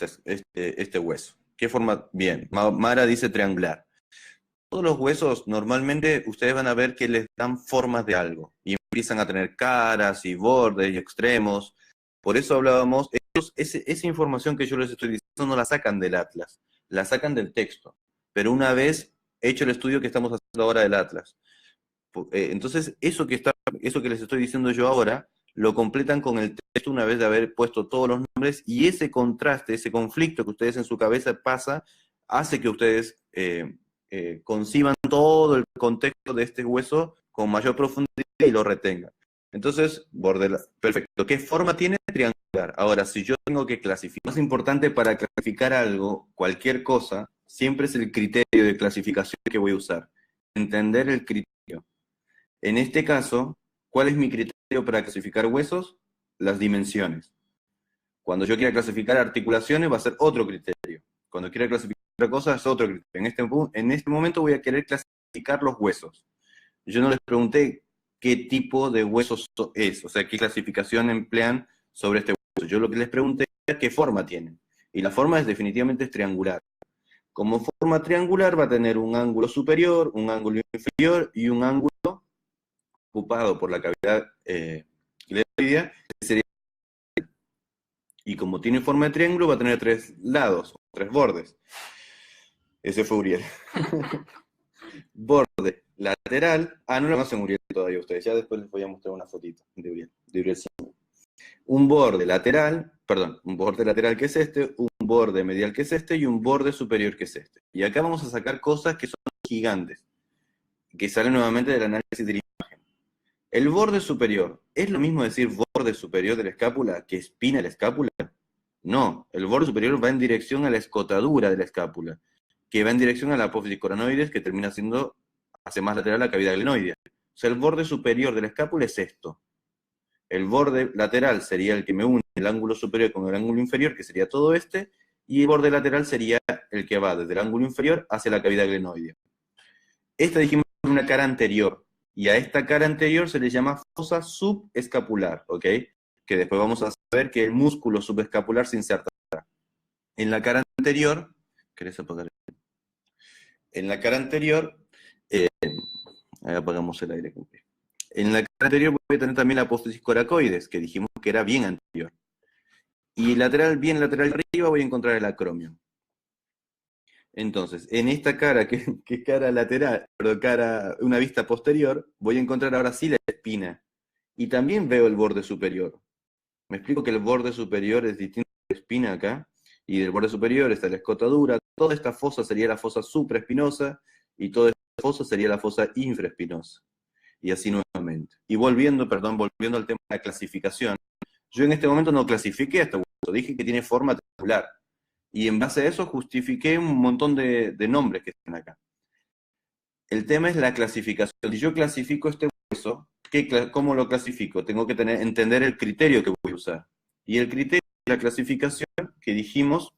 este hueso. ¿Qué forma? Bien, Mara dice triangular. Todos los huesos normalmente ustedes van a ver que les dan formas de algo y empiezan a tener caras y bordes y extremos. Por eso hablábamos, esa información que yo les estoy diciendo no la sacan del atlas, la sacan del texto. Pero una vez hecho el estudio que estamos haciendo ahora del atlas. Entonces, eso que les estoy diciendo yo ahora, lo completan con el texto una vez de haber puesto todos los nombres, y ese contraste, ese conflicto que ustedes en su cabeza pasa, hace que ustedes conciban todo el contexto de este hueso con mayor profundidad y lo retengan. Entonces, perfecto. ¿Qué forma tiene? Triangular. Ahora, si yo tengo que clasificar, lo más importante para clasificar algo, cualquier cosa, siempre es el criterio de clasificación que voy a usar. Entender el criterio. En este caso, ¿cuál es mi criterio para clasificar huesos? Las dimensiones. Cuando yo quiera clasificar articulaciones va a ser otro criterio. Cuando quiera clasificar otra cosa es otro criterio. En este momento voy a querer clasificar los huesos. Yo no les pregunté qué tipo de huesos es, o sea, qué clasificación emplean sobre este hueso. Yo lo que les pregunté es qué forma tienen. Y la forma definitivamente es triangular. Como forma triangular va a tener un ángulo superior, un ángulo inferior y un ángulo ocupado por la cavidad glenoidea, sería, y como tiene forma de triángulo va a tener 3 lados, 3 bordes. Ese fue Uriel. Borde lateral, no lo conocen Uriel todavía ustedes, ya después les voy a mostrar una fotito de Uriel Simón. Un borde lateral que es este, un borde medial que es este, y un borde superior que es este. Y acá vamos a sacar cosas que son gigantes, que salen nuevamente del análisis de la imagen. El borde superior, ¿es lo mismo decir borde superior de la escápula que espina de la escápula? No, el borde superior va en dirección a la escotadura de la escápula, que va en dirección a la apófisis coronoides, que termina siendo, hace más lateral la cavidad glenoidea. O sea, el borde superior de la escápula es esto. El borde lateral sería el que me une el ángulo superior con el ángulo inferior, que sería todo este, y el borde lateral sería el que va desde el ángulo inferior hacia la cavidad glenoidea. Esta dijimos es una cara anterior, y a esta cara anterior se le llama fosa subescapular, ¿ok? Que después vamos a saber que el músculo subescapular se inserta. En la cara anterior, ¿querés apagar? En la cara anterior, ahí apagamos el aire. En la cara anterior voy a tener también la apófisis coracoides, que dijimos que era bien anterior. Y bien lateral arriba voy a encontrar el acromion. Entonces, en esta cara, que es cara lateral, una vista posterior, voy a encontrar ahora sí la espina. Y también veo el borde superior. Me explico que el borde superior es distinto a la espina acá, y del borde superior está la escotadura. Toda esta fosa sería la fosa supraespinosa, y toda esta fosa sería la fosa infraespinosa. Y así nuevamente. Y volviendo al tema de la clasificación, yo en este momento no clasifiqué este hueso, dije que tiene forma triangular. Y en base a eso justifiqué un montón de nombres que están acá. El tema es la clasificación. Si yo clasifico este hueso, ¿cómo lo clasifico? Tengo que entender el criterio que voy a usar. Y el criterio de la clasificación que dijimos,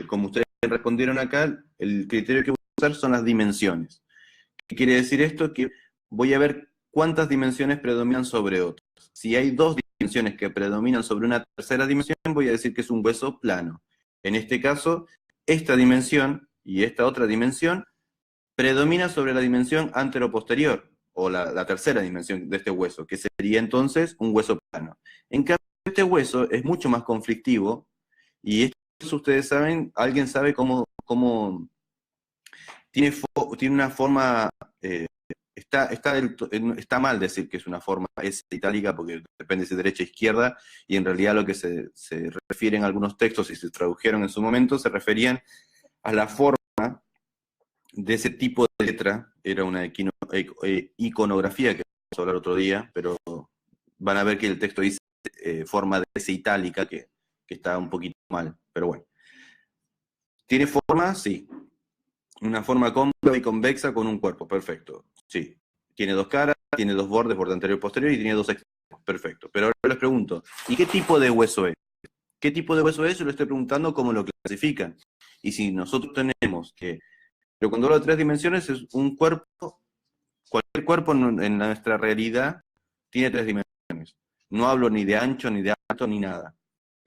como ustedes respondieron acá, el criterio que voy a usar son las dimensiones. ¿Qué quiere decir esto? Que voy a ver cuántas dimensiones predominan sobre otras. Si hay 2 dimensiones que predominan sobre una tercera dimensión, voy a decir que es un hueso plano. En este caso, esta dimensión y esta otra dimensión predomina sobre la dimensión anteroposterior, o la tercera dimensión de este hueso, que sería entonces un hueso plano. En cambio, este hueso es mucho más conflictivo, y esto ustedes saben, alguien sabe cómo tiene una forma, está mal decir que es una forma S itálica, porque depende si derecha o izquierda, y en realidad lo que se refiere en algunos textos, y se tradujeron en su momento, se referían a la forma de ese tipo de letra. Era una iconografía que vamos a hablar otro día, pero van a ver que el texto dice forma de S itálica, que está un poquito mal, pero bueno. ¿Tiene forma? Sí. Una forma cóncava y convexa con un cuerpo, perfecto. Sí. Tiene 2 caras, tiene 2 bordes, borde anterior y posterior, y tiene 2 extremos, perfecto. Pero ahora les pregunto, ¿y qué tipo de hueso es? ¿Qué tipo de hueso es? Yo le estoy preguntando cómo lo clasifican. Y si nosotros tenemos que... Pero cuando hablo de 3 dimensiones, es un cuerpo, cualquier cuerpo en nuestra realidad tiene 3 dimensiones. No hablo ni de ancho, ni de alto, ni nada.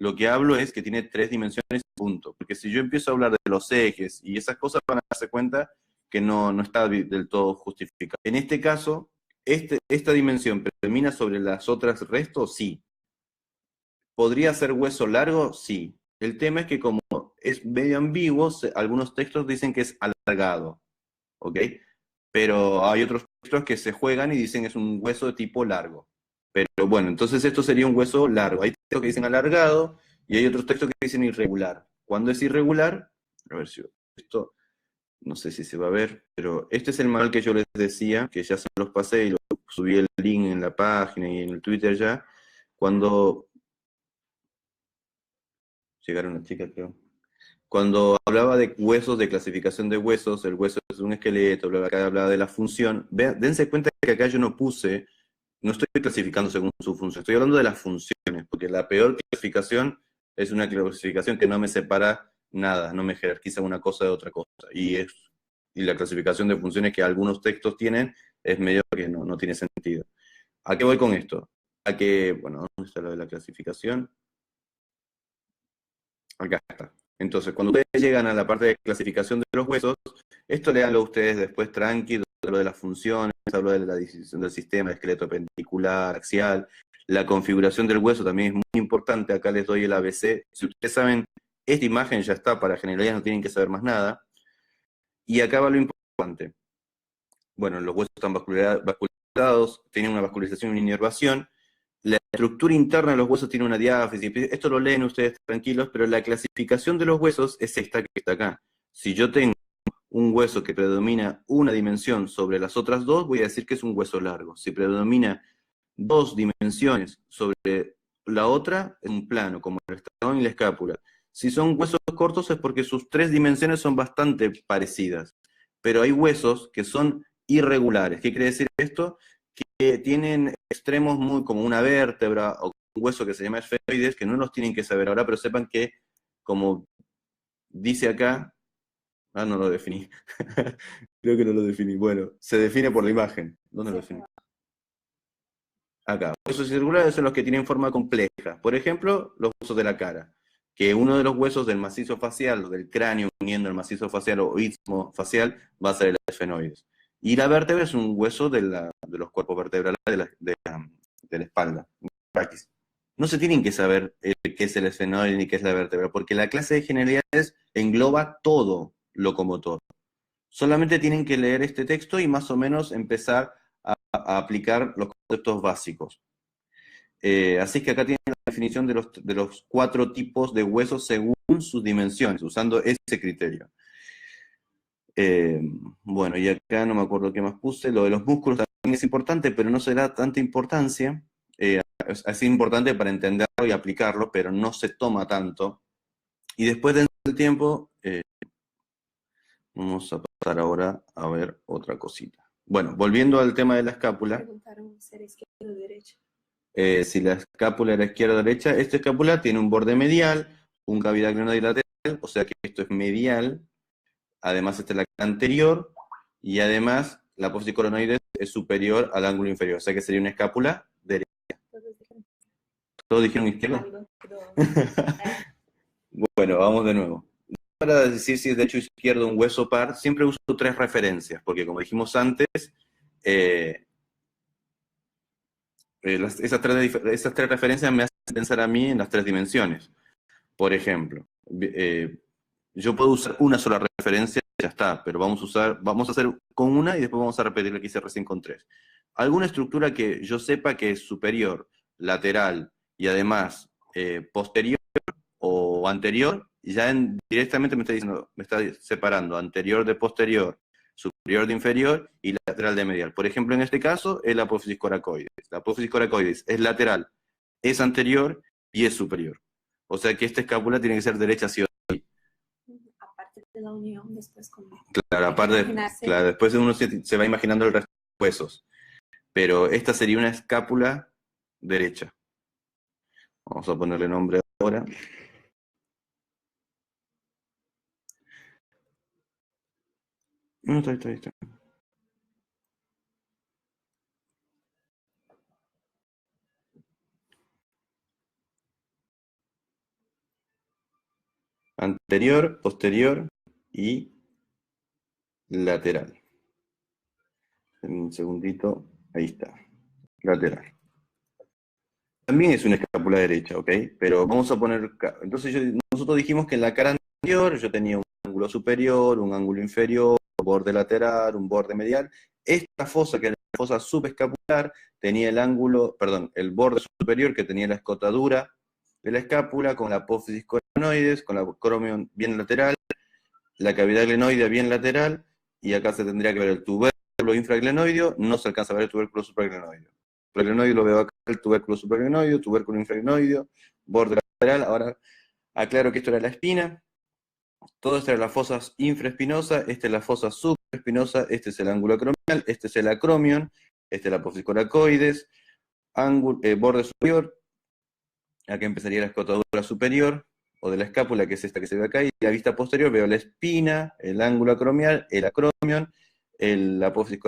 lo que hablo es que tiene 3 dimensiones, punto. Porque si yo empiezo a hablar de los ejes y esas cosas, van a darse cuenta que no está del todo justificado. En este caso, esta dimensión predomina sobre las otras restos, sí. ¿Podría ser hueso largo? Sí. El tema es que como es medio ambiguo, algunos textos dicen que es alargado, ¿ok? Pero hay otros textos que se juegan y dicen que es un hueso de tipo largo. Pero bueno, entonces esto sería un hueso largo. Hay textos que dicen alargado y hay otros textos que dicen irregular. Cuando es irregular, a ver si esto, no sé si se va a ver, pero este es el manual que yo les decía, que ya se los pasé y lo subí el link en la página y en el Twitter ya. Cuando llegaron una chica, creo. Cuando hablaba de huesos, de clasificación de huesos, el hueso es un esqueleto, acá hablaba de la función. Dense cuenta que acá yo no estoy clasificando según su función, estoy hablando de las funciones, porque la peor clasificación es una clasificación que no me separa nada, no me jerarquiza una cosa de otra cosa. Y la clasificación de funciones que algunos textos tienen es medio que no tiene sentido. ¿A qué voy con esto? A que, bueno, ¿dónde está lo de la clasificación? Acá está. Entonces, cuando ustedes llegan a la parte de clasificación de los huesos, esto leanlo ustedes después tranquilo, lo de las funciones, hablo de la distinción del sistema, esqueleto pendicular, axial, la configuración del hueso también es muy importante, acá les doy el ABC. Si ustedes saben, esta imagen ya está, para generalidad no tienen que saber más nada. Y acá va lo importante. Bueno, los huesos están vascularizados, tienen una vascularización y una inervación. La estructura interna de los huesos tiene una diáfisis. Esto lo leen ustedes tranquilos, pero la clasificación de los huesos es esta que está acá. Si yo tengo un hueso que predomina una dimensión sobre las otras dos, voy a decir que es un hueso largo. Si predomina 2 dimensiones sobre la otra, es un plano, como el esternón y la escápula. Si son huesos cortos es porque sus 3 dimensiones son bastante parecidas. Pero hay huesos que son irregulares. ¿Qué quiere decir esto? Que tienen extremos muy como una vértebra o un hueso que se llama esfenoides, que no los tienen que saber ahora, pero sepan que, como dice acá, no lo definí. Creo que no lo definí. Bueno, se define por la imagen. ¿Dónde lo definí? Acá. Huesos irregulares son los que tienen forma compleja. Por ejemplo, los huesos de la cara. Que uno de los huesos del macizo facial, o del cráneo uniendo el macizo facial o istmo facial, va a ser el esfenoides. Y la vértebra es un hueso de los cuerpos vertebrales de la espalda. No se tienen que saber qué es el esfenoide ni qué es la vértebra, porque la clase de generalidades engloba todo locomotor. Solamente tienen que leer este texto y más o menos empezar a aplicar los conceptos básicos. Así que acá tienen la definición de los 4 tipos de huesos según sus dimensiones, usando ese criterio. Bueno, y acá no me acuerdo qué más puse. Lo de los músculos también es importante, pero no se da tanta importancia. Es importante para entenderlo y aplicarlo, pero no se toma tanto. Y después del tiempo, vamos a pasar ahora a ver otra cosita. Bueno, volviendo al tema de la escápula. Preguntaron si era izquierda o derecha. Si la escápula era izquierda o derecha, esta escápula tiene un borde medial, un cavidad glenoidal lateral, o sea que esto es medial. Además, esta es la anterior, y además la apófisis coronoides es superior al ángulo inferior, o sea que sería una escápula derecha. ¿Todos dijeron izquierda? Bueno, vamos de nuevo. Para decir si es derecho o izquierdo un hueso par, siempre uso 3 referencias, porque como dijimos antes, esas 3 referencias me hacen pensar a mí en las 3 dimensiones. Por ejemplo, yo puedo usar una sola referencia y ya está, pero vamos a hacer con una y después vamos a repetir lo que hice recién con 3. Alguna estructura que yo sepa que es superior, lateral y además posterior o anterior, ya directamente me está separando anterior de posterior, superior de inferior y lateral de medial. Por ejemplo, en este caso, es la apófisis coracoides. La apófisis coracoides es lateral, es anterior y es superior. O sea que esta escápula tiene que ser derecha sí o sí. Aparte de la unión, después como... Claro, claro, después uno se va imaginando el resto de huesos. Pero esta sería una escápula derecha. Vamos a ponerle nombre ahora. No, está. anterior, posterior y lateral. Un segundito, ahí está, lateral. También es una escápula derecha, ¿ok? Pero vamos a poner, entonces nosotros dijimos que en la cara anterior yo tenía un ángulo superior, un ángulo inferior, un borde lateral, un borde medial. Esta fosa, que era la fosa subescapular, tenía el ángulo, perdón, el borde superior que tenía la escotadura de la escápula con la apófisis coronoides, con la acromion bien lateral, la cavidad glenoidea bien lateral, y acá se tendría que ver el tubérculo infraglenoideo, no se alcanza a ver el tubérculo supraglenoideo. El supraglenoideo lo veo acá, el tubérculo supraglenoideo, tubérculo infraglenoideo, borde lateral. Ahora aclaro que esto era la espina, todo esto era la fosa infraespinosa, esta es la fosa supraespinosa, este es el ángulo acromial, este es el acromion, este es la apófisis coracoides, borde superior, acá empezaría la escotadura superior, o de la escápula, que es esta que se ve acá, y la vista posterior veo la espina, el ángulo acromial, el acromion, la apófisis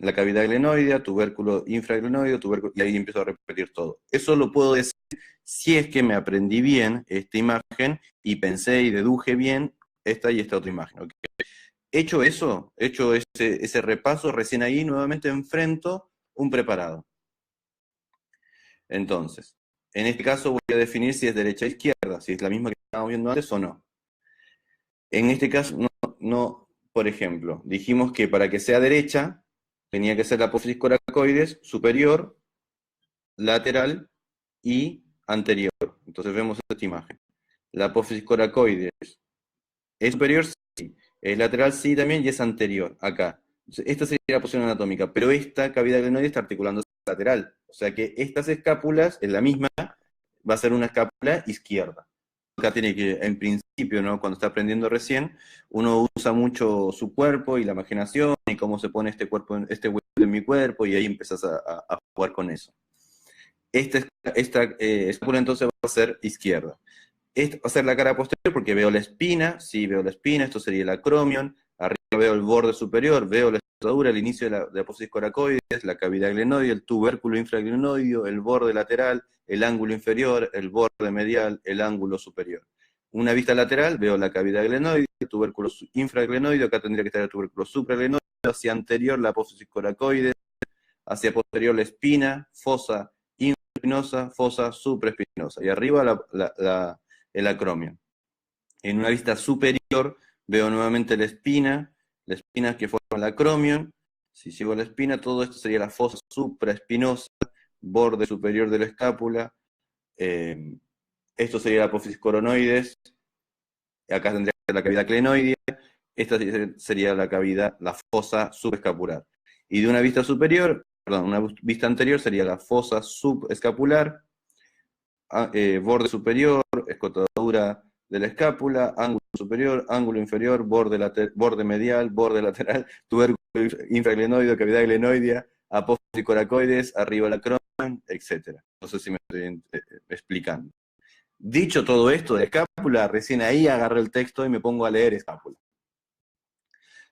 la cavidad glenoidea, tubérculo infraglenoideo, tubérculo, y ahí empiezo a repetir todo. Eso lo puedo decir si es que me aprendí bien esta imagen y pensé y deduje bien esta y esta otra imagen. ¿Okay? Hecho eso, hecho ese repaso, recién ahí nuevamente enfrento un preparado. Entonces, en este caso voy a definir si es derecha o izquierda, si es la misma que estábamos viendo antes o no. En este caso, no, por ejemplo, dijimos que para que sea derecha, tenía que ser la apófisis coracoides superior, lateral y anterior. Entonces vemos esta imagen. La apófisis coracoides es superior, sí. Es lateral, sí, también, y es anterior, acá. Entonces, esta sería la posición anatómica, pero esta cavidad glenoidea está articulándose lateral. O sea que estas escápulas, en la misma, va a ser una escápula izquierda. Acá tiene que, en principio, ¿no? Cuando está aprendiendo recién, uno usa mucho su cuerpo y la imaginación y cómo se pone este hueso en mi cuerpo, y ahí empiezas a jugar con eso. Esta escápula entonces va a ser izquierda. Esta va a ser la cara posterior porque veo la espina, sí, veo la espina, esto sería el acromion, arriba veo el borde superior, veo la escotadura, el inicio de la apófisis coracoides, la cavidad glenoidea, el tubérculo infraglenoideo, el borde lateral, el ángulo inferior, el borde medial, el ángulo superior. Una vista lateral, veo la cavidad glenoidea, el tubérculo infraglenoideo, acá tendría que estar el tubérculo supraglenoideo, hacia anterior la apófisis coracoides, hacia posterior la espina, fosa infraespinosa, fosa supraespinosa, y arriba el acromion. En una vista superior veo nuevamente la espina que forma el acromion. Si sigo la espina, todo esto sería la fosa supraespinosa, borde superior de la escápula. Esto sería la apófisis coronoides. Acá tendría que ser la cavidad glenoidea. Esta sería la fosa subescapular. Y de una vista superior, perdón, una vista anterior sería la fosa subescapular, borde superior, escotadura de la escápula, ángulo superior, ángulo inferior, borde medial, borde lateral, tubérculo infraglenoideo, cavidad glenoidea, apófisis coracoides, arriba el acromion, etc. No sé si me estoy explicando. Dicho todo esto de escápula, recién ahí agarro el texto y me pongo a leer escápula.